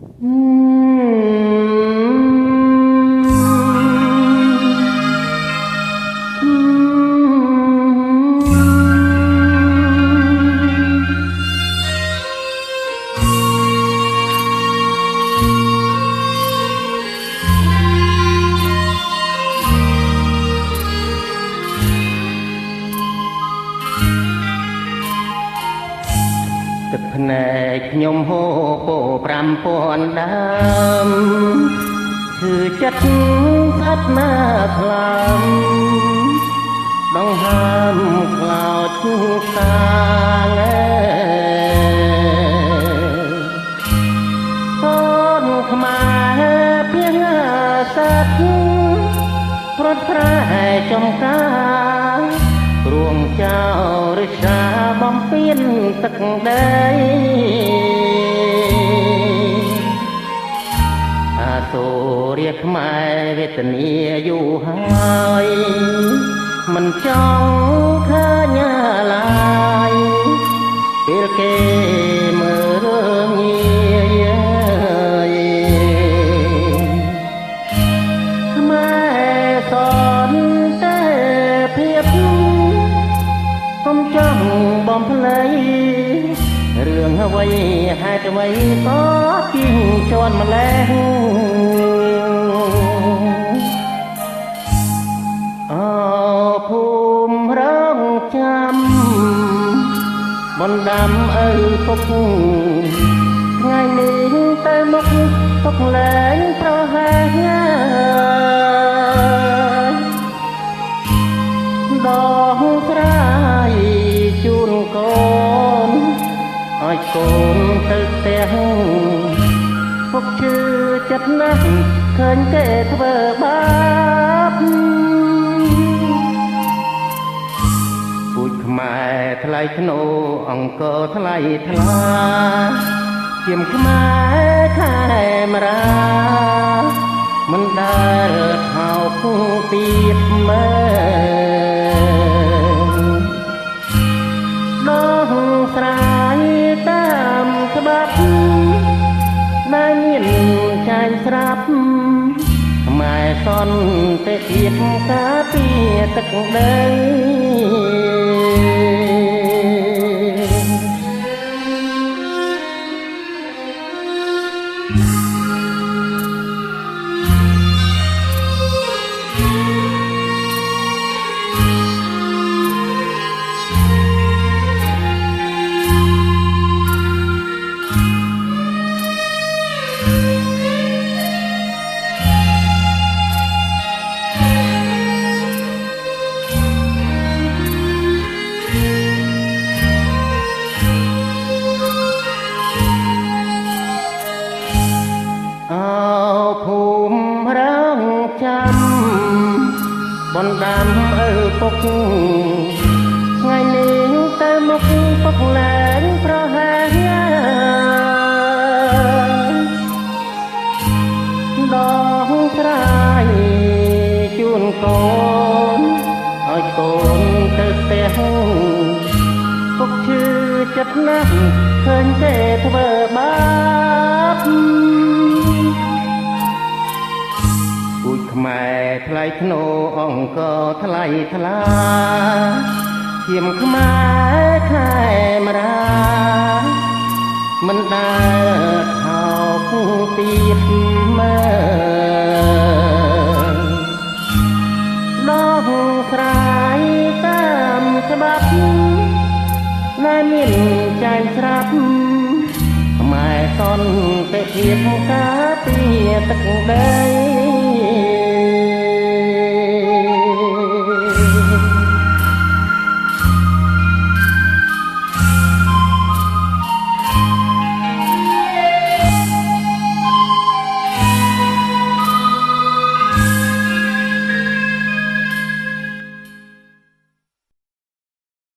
ទឹកភ្នែកខ្ញុំហូរពោ5000ដើមគឺចិត្តស្អិតណាខ្លាំងដង្ហើមខ្លោចសាងអូនខ្មែរពីងសត្វប្រត់ប្រែចំការរួងចោលរិះសាបំពេញទឹកដីអាសូររាខ្មែរវេទនាយូរហើយមិនចង់ឃើញឡើយពេលគេមើលរឿងងាយខ្មែរសនតែភាពកុំចង់បំភ្លៃរឿងអ្វីហេតុអ្វីក៏ជាងជន់ម្លេះអូភូមិរងចាំបណ្ដាំឪពុកថ្ងៃនេះទៅមុខទុកលែងប្រហែលដងស្រាយជូនកូនឲ្យកូនទៅផ្ទះពុកឈឺចិត្តណាស់ឃើញគេធ្វើបាបពូជខ្មែរថ្លៃធ្នូអង្គរថ្លៃថ្លាជាមខ្មែរខែមរាមិនដែលថោកទៀតមើលដងស្រាយតាមច្បាប់ដែលមានចាញ់ស្រាប់ខ្មែរសន្តិភាពការពារទឹកដីភូមិរងចាំបណ្ដាំឪពុកថ្ងៃនេះទៅមុខពុកលែងប្រហែលដងស្រាយជូនកូនឲ្យកូនទៅផ្ទះពុកឈឺចិត្តណាស់ឃើញគេធ្វើបាបពូជខ្មែរថ្លៃធ្នូអង្គរថ្លៃថ្លាជាមខ្មែរខែមរាមិនដែលថោកទៀតមើលដងស្រាយតាមច្បាប់ដែលមានចាញ់ស្រាប់ខ្មែរសន្តិភាពការពារទឹកដី